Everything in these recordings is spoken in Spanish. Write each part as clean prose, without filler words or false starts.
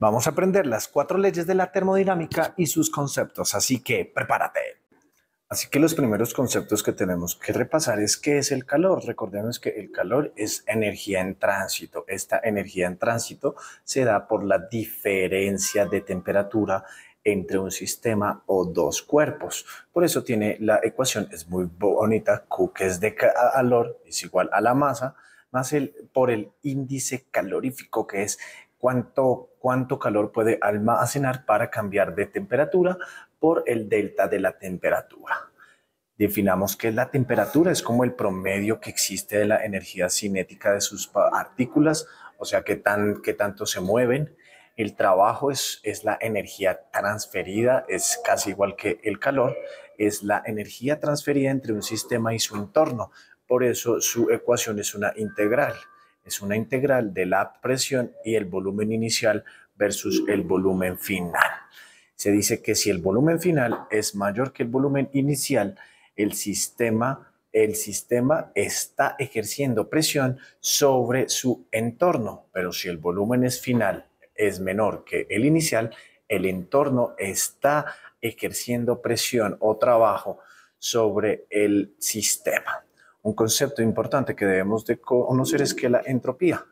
Vamos a aprender las 4 leyes de la termodinámica y sus conceptos, así que prepárate. Así que los primeros conceptos que tenemos que repasar es qué es el calor. Recordemos que el calor es energía en tránsito. Esta energía en tránsito se da por la diferencia de temperatura entre un sistema o dos cuerpos. Por eso tiene la ecuación, es muy bonita, Q, que es de calor, es igual a la masa, más por el índice calorífico, que es cuánto calor puede almacenar para cambiar de temperatura por el delta de la temperatura. Definamos qué es la temperatura, es como el promedio que existe de la energía cinética de sus partículas, o sea, qué tanto se mueven. El trabajo es la energía transferida, es casi igual que el calor, es la energía transferida entre un sistema y su entorno. Por eso su ecuación es una integral de la presión y el volumen inicial versus el volumen final. Se dice que si el volumen final es mayor que el volumen inicial, el sistema está ejerciendo presión sobre su entorno, pero si el volumen final es menor que el inicial, el entorno está ejerciendo presión o trabajo sobre el sistema. Un concepto importante que debemos de conocer es que la entropía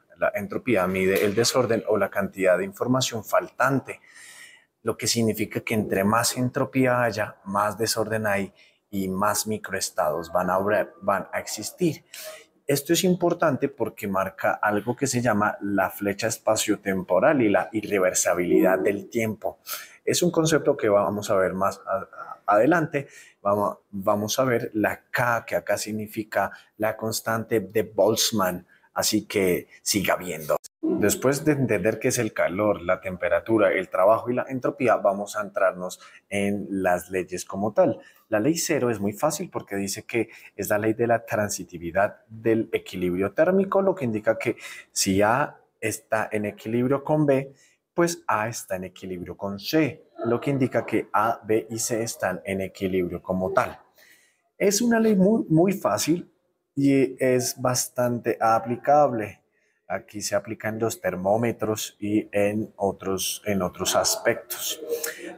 mide el desorden o la cantidad de información faltante, lo que significa que entre más entropía haya, más desorden hay y más microestados van a existir. Esto es importante porque marca algo que se llama la flecha espaciotemporal y la irreversibilidad del tiempo. Es un concepto que vamos a ver más adelante. Vamos a ver la K, que acá significa la constante de Boltzmann, así que siga viendo. Después de entender qué es el calor, la temperatura, el trabajo y la entropía, vamos a entrarnos en las leyes como tal. La ley cero es muy fácil porque dice que es la ley de la transitividad del equilibrio térmico, lo que indica que si A está en equilibrio con B, pues A está en equilibrio con C, lo que indica que A, B y C están en equilibrio como tal. Es una ley muy fácil y es bastante aplicable. Aquí se aplican los termómetros y en otros aspectos.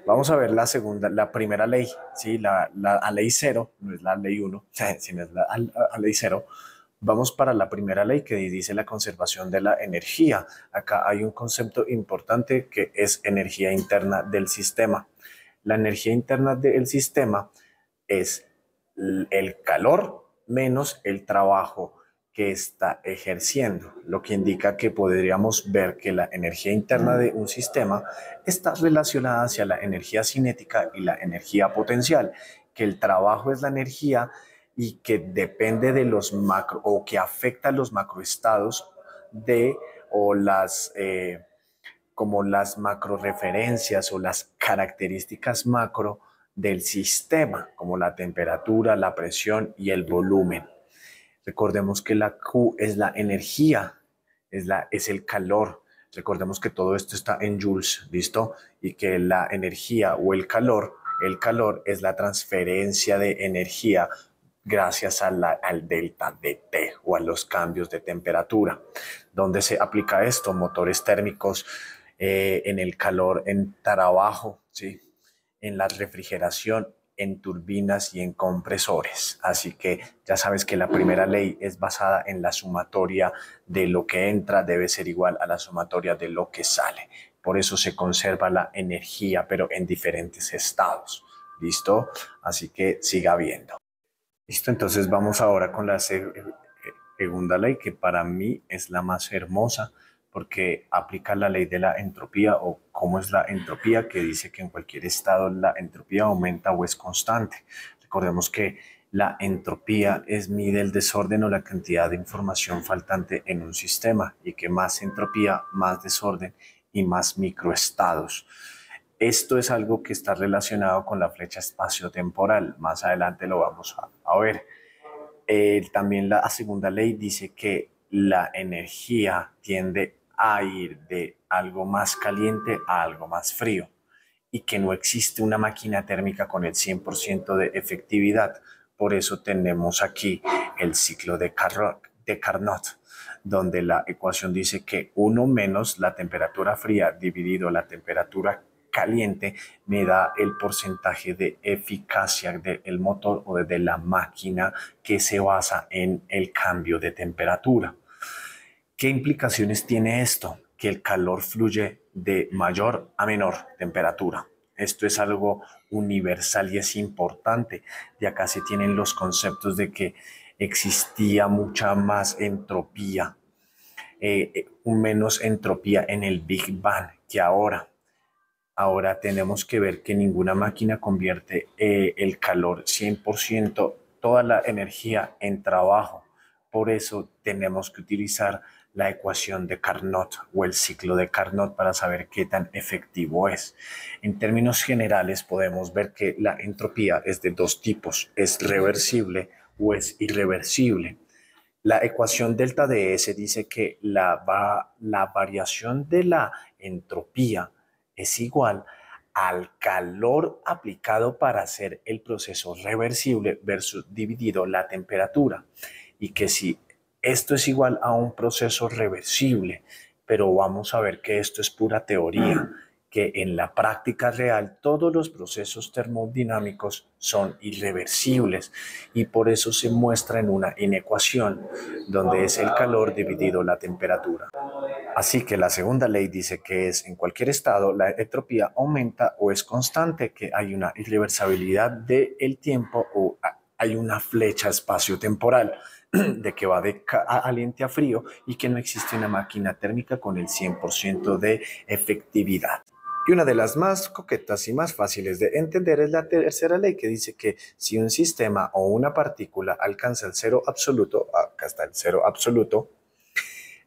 Vamos a ver la primera ley, ¿sí? La ley cero, no es la ley 1, sino es la ley cero. Vamos para la primera ley que dice la conservación de la energía. Acá hay un concepto importante que es energía interna del sistema. La energía interna del sistema es el calor menos el trabajo que está ejerciendo, lo que indica que podríamos ver que la energía interna de un sistema está relacionada hacia la energía cinética y la energía potencial, que el trabajo es la energía y que depende de los macro o que afecta a los macroestados de o las como las macroreferencias o las características macro del sistema, como la temperatura, la presión y el volumen. Recordemos que la Q es la energía, es el calor. Recordemos que todo esto está en joules, ¿listo? Y que la energía o el calor es la transferencia de energía gracias al delta de T o a los cambios de temperatura. ¿Dónde se aplica esto? Motores térmicos, en el calor, en trabajo, ¿sí? En la refrigeración, en turbinas y en compresores. Así que ya sabes que la primera ley es basada en la sumatoria de lo que entra debe ser igual a la sumatoria de lo que sale. Por eso se conserva la energía, pero en diferentes estados. ¿Listo? Así que siga viendo. Listo, entonces vamos ahora con la segunda ley, que para mí es la más hermosa porque aplica la ley de la entropía o cómo es la entropía, que dice que en cualquier estado la entropía aumenta o es constante. Recordemos que la entropía mide el desorden o la cantidad de información faltante en un sistema y que más entropía, más desorden y más microestados. Esto es algo que está relacionado con la flecha espaciotemporal. Más adelante lo vamos a ver. También la segunda ley dice que la energía tiende a ir de algo más caliente a algo más frío y que no existe una máquina térmica con el 100% de efectividad. Por eso tenemos aquí el ciclo de de Carnot, donde la ecuación dice que 1 menos la temperatura fría dividido la temperatura caliente me da el porcentaje de eficacia del motor o de la máquina que se basa en el cambio de temperatura. ¿Qué implicaciones tiene esto? Que el calor fluye de mayor a menor temperatura. Esto es algo universal y es importante. De acá se tienen los conceptos de que existía mucha más entropía, menos entropía en el Big Bang que ahora. Ahora tenemos que ver que ninguna máquina convierte el calor 100%, toda la energía en trabajo. Por eso tenemos que utilizar la ecuación de Carnot o el ciclo de Carnot para saber qué tan efectivo es. En términos generales podemos ver que la entropía es de dos tipos, es reversible o es irreversible. La ecuación delta de S dice que la variación de la entropía es igual al calor aplicado para hacer el proceso reversible versus dividido la temperatura. Y que si esto es igual a un proceso reversible, pero vamos a ver que esto es pura teoría, que en la práctica real todos los procesos termodinámicos son irreversibles y por eso se muestra en una inecuación donde es el calor dividido la temperatura. Así que la segunda ley dice que es en cualquier estado la entropía aumenta o es constante, que hay una irreversibilidad del tiempo o hay una flecha espacio-temporal de que va de caliente a frío y que no existe una máquina térmica con el 100% de efectividad. Y una de las más coquetas y más fáciles de entender es la tercera ley que dice que si un sistema o una partícula alcanza el cero absoluto, acá está el cero absoluto,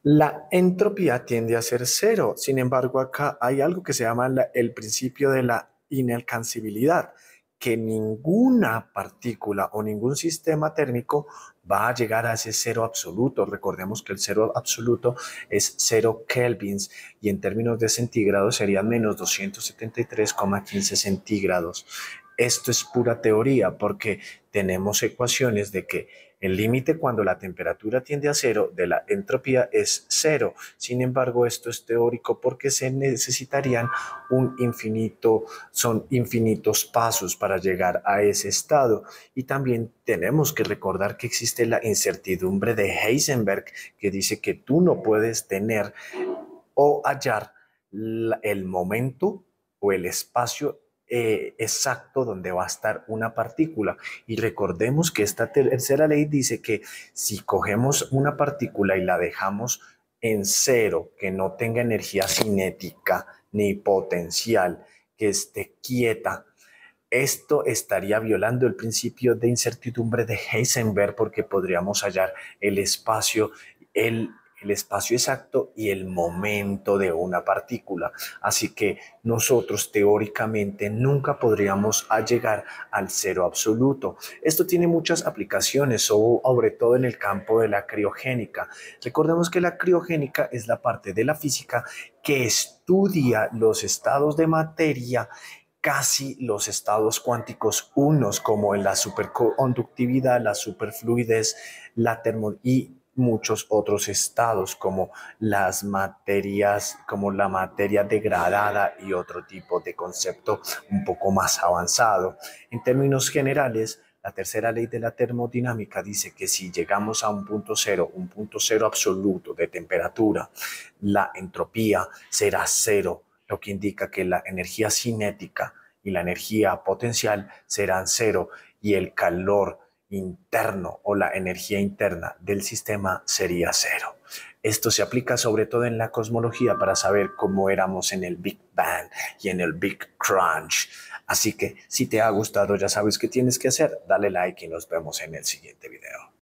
la entropía tiende a ser cero. Sin embargo, acá hay algo que se llama el principio de la inalcanzabilidad, que ninguna partícula o ningún sistema térmico va a llegar a ese cero absoluto. Recordemos que el cero absoluto es 0 kelvins y en términos de centígrados serían menos 273,15 centígrados. Esto es pura teoría porque tenemos ecuaciones de que el límite cuando la temperatura tiende a cero de la entropía es cero. Sin embargo, esto es teórico porque se necesitarían son infinitos pasos para llegar a ese estado. Y también tenemos que recordar que existe la incertidumbre de Heisenberg, que dice que tú no puedes tener o hallar el momento o el espacio exacto donde va a estar una partícula. Y recordemos que esta tercera ley dice que si cogemos una partícula y la dejamos en cero, que no tenga energía cinética ni potencial, que esté quieta, esto estaría violando el principio de incertidumbre de Heisenberg porque podríamos hallar el espacio, el espacio exacto y el momento de una partícula. Así que nosotros teóricamente nunca podríamos llegar al cero absoluto. Esto tiene muchas aplicaciones, sobre todo en el campo de la criogénica. Recordemos que la criogénica es la parte de la física que estudia los estados de materia, casi los estados cuánticos unos como en la superconductividad, la superfluidez, la y muchos otros estados como las materias, como la materia degradada y otro tipo de concepto un poco más avanzado. En términos generales, la tercera ley de la termodinámica dice que si llegamos a un punto cero absoluto de temperatura, la entropía será cero, lo que indica que la energía cinética y la energía potencial serán cero y el calor interno o la energía interna del sistema sería cero. Esto se aplica sobre todo en la cosmología para saber cómo éramos en el Big Bang y en el Big Crunch. Así que si te ha gustado ya sabes qué tienes que hacer, dale like y nos vemos en el siguiente video.